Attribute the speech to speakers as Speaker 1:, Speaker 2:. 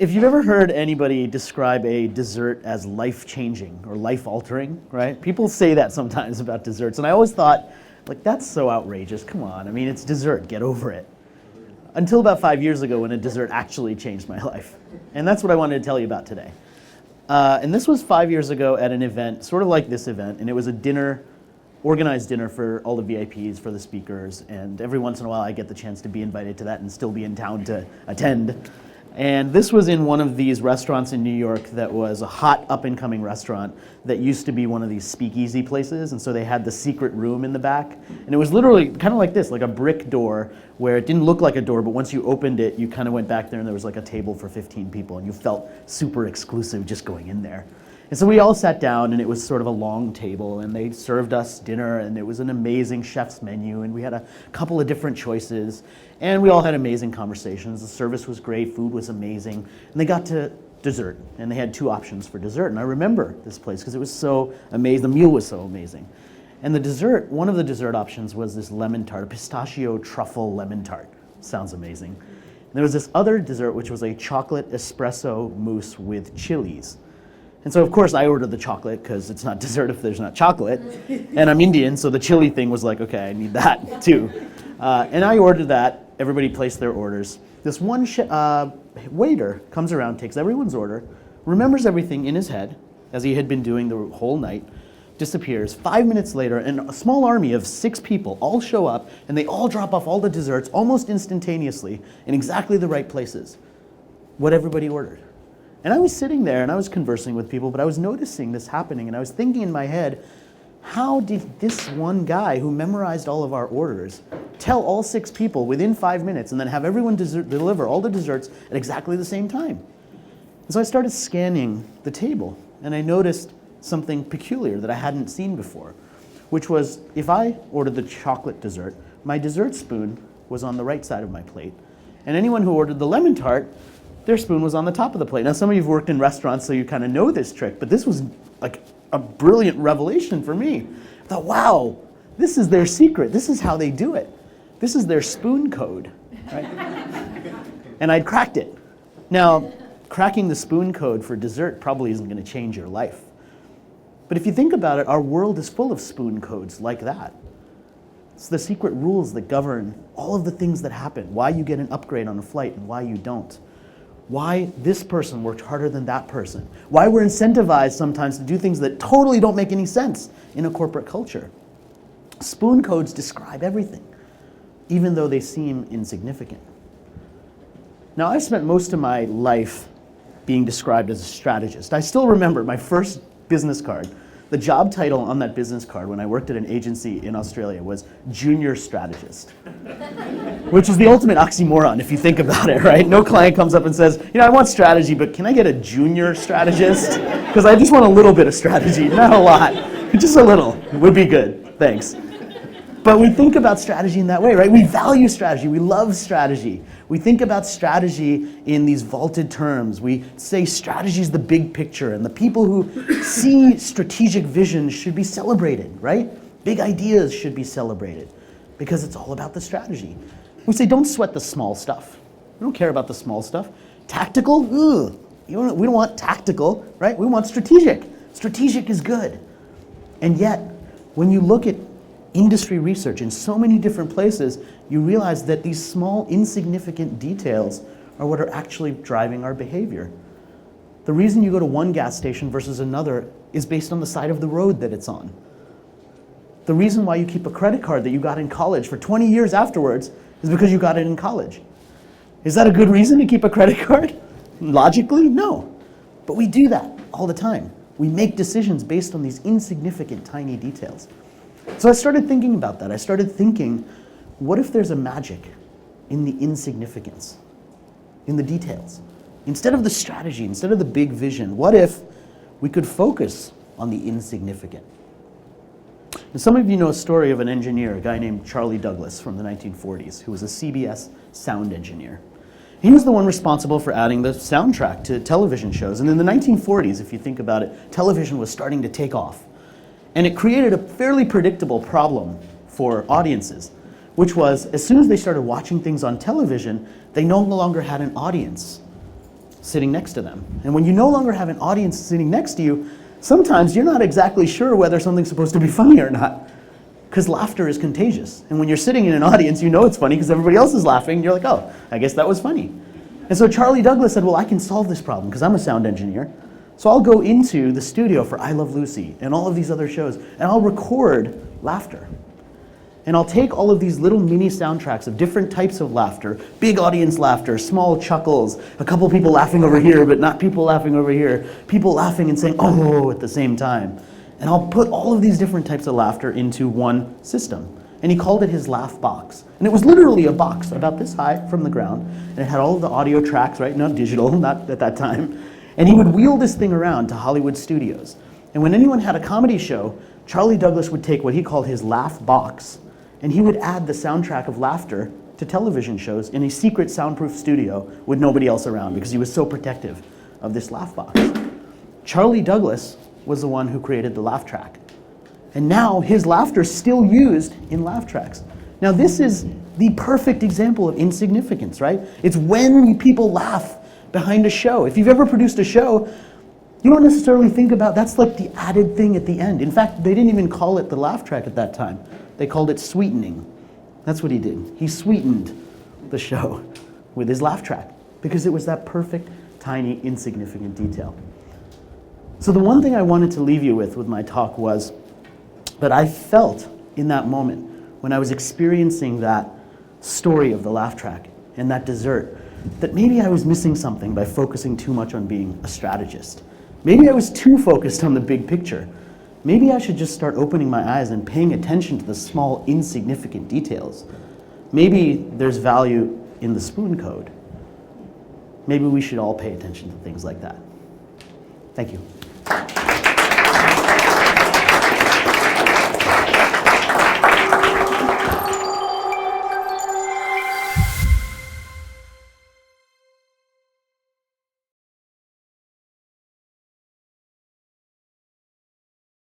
Speaker 1: If you've ever heard anybody describe a dessert as life-changing or life-altering, right? People say that sometimes about desserts, and I always thought, like, that's so outrageous. Come on, I mean, it's dessert, get over it. Until about 5 years ago when a dessert actually changed my life. And that's what I wanted to tell you about today. And this was 5 years ago at an event, sort of like this event, and it was a dinner, organized dinner for all the VIPs, for the speakers, and every once in a while I get the chance to be invited to that and still be in town to attend. And this was in one of these restaurants in New York that was a hot up-and-coming restaurant that used to be one of these speakeasy places, and so they had the secret room in the back. And it was literally kind of like this, like a brick door where it didn't look like a door, but once you opened it, you kind of went back there and there was like a table for 15 people, and you felt super exclusive just going in there. And so we all sat down, and it was sort of a long table, and they served us dinner, and it was an amazing chef's menu, and we had a couple of different choices, and we all had amazing conversations. The service was great, food was amazing, and they got to dessert, and they had two options for dessert, and I remember this place because it was so amazing, the meal was so amazing. And the dessert, one of the dessert options was this lemon tart, a pistachio truffle lemon tart. Sounds amazing. And there was this other dessert, which was a chocolate espresso mousse with chilies. And so, of course, I ordered the chocolate because it's not dessert if there's not chocolate. And I'm Indian, so the chili thing was like, okay, I need that too. And I ordered that. Everybody placed their orders. This one waiter comes around, takes everyone's order, remembers everything in his head, as he had been doing the whole night, disappears. 5 minutes later, and a small army of 6 people all show up, and they all drop off all the desserts almost instantaneously in exactly the right places. What everybody ordered. And I was sitting there and I was conversing with people, but I was noticing this happening, and I was thinking in my head, how did this one guy who memorized all of our orders tell all 6 people within 5 minutes and then have everyone deliver all the desserts at exactly the same time? And so I started scanning the table, and I noticed something peculiar that I hadn't seen before, which was if I ordered the chocolate dessert, my dessert spoon was on the right side of my plate, and anyone who ordered the lemon tart, their spoon was on the top of the plate. Now, some of you have worked in restaurants, so you kind of know this trick, but this was like a brilliant revelation for me. I thought, wow, this is their secret. This is how they do it. This is their spoon code, right? And I'd cracked it. Now, cracking the spoon code for dessert probably isn't going to change your life. But if you think about it, our world is full of spoon codes like that. It's the secret rules that govern all of the things that happen, why you get an upgrade on a flight and why you don't. Why this person worked harder than that person. Why we're incentivized sometimes to do things that totally don't make any sense in a corporate culture. Spoon codes describe everything, even though they seem insignificant. Now, I've spent most of my life being described as a strategist. I still remember my first business card. The job title on that business card when I worked at an agency in Australia was junior strategist, which is the ultimate oxymoron if you think about it, right? No client comes up and says, you know, I want strategy, but can I get a junior strategist? Because I just want a little bit of strategy, not a lot, just a little would be good, thanks. But we think about strategy in that way, right? We value strategy, we love strategy. We think about strategy in these vaulted terms. We say strategy is the big picture, and the people who see strategic vision should be celebrated, right? Big ideas should be celebrated because it's all about the strategy. We say don't sweat the small stuff. We don't care about the small stuff. Tactical? Ugh. We don't want tactical, right? We want strategic. Strategic is good. And yet, when you look at industry research in so many different places, you realize that these small, insignificant details are what are actually driving our behavior. The reason you go to one gas station versus another is based on the side of the road that it's on. The reason why you keep a credit card that you got in college for 20 years afterwards is because you got it in college. Is that a good reason to keep a credit card? Logically, no. But we do that all the time. We make decisions based on these insignificant, tiny details. So I started thinking about that. I started thinking, what if there's a magic in the insignificance, in the details? Instead of the strategy, instead of the big vision, what if we could focus on the insignificant? And some of you know a story of an engineer, a guy named Charlie Douglas from the 1940s, who was a CBS sound engineer. He was the one responsible for adding the soundtrack to television shows. And in the 1940s, if you think about it, television was starting to take off. And it created a fairly predictable problem for audiences, which was as soon as they started watching things on television, they no longer had an audience sitting next to them. And when you no longer have an audience sitting next to you, sometimes you're not exactly sure whether something's supposed to be funny or not, because laughter is contagious. And when you're sitting in an audience, you know it's funny because everybody else is laughing, and you're like, oh, I guess that was funny. And so Charlie Douglas said, well, I can solve this problem because I'm a sound engineer. So I'll go into the studio for I Love Lucy and all of these other shows, and I'll record laughter. And I'll take all of these little mini soundtracks of different types of laughter, big audience laughter, small chuckles, a couple people laughing over here, but not people laughing over here, people laughing and saying, oh, at the same time. And I'll put all of these different types of laughter into one system. And he called it his laugh box. And it was literally a box about this high from the ground. And it had all of the audio tracks, right? Not digital, not at that time. And he would wheel this thing around to Hollywood studios. And when anyone had a comedy show, Charlie Douglas would take what he called his laugh box, and he would add the soundtrack of laughter to television shows in a secret soundproof studio with nobody else around because he was so protective of this laugh box. Charlie Douglas was the one who created the laugh track. And now his laughter is still used in laugh tracks. Now this is the perfect example of insignificance, right? It's when people laugh behind a show. If you've ever produced a show, you don't necessarily think about, that's like the added thing at the end. In fact, they didn't even call it the laugh track at that time. They called it sweetening. That's what he did. He sweetened the show with his laugh track because it was that perfect, tiny, insignificant detail. So the one thing I wanted to leave you with my talk was that I felt in that moment when I was experiencing that story of the laugh track and that dessert, that maybe I was missing something by focusing too much on being a strategist. Maybe I was too focused on the big picture. Maybe I should just start opening my eyes and paying attention to the small, insignificant details. Maybe there's value in the spoon code. Maybe we should all pay attention to things like that. Thank you.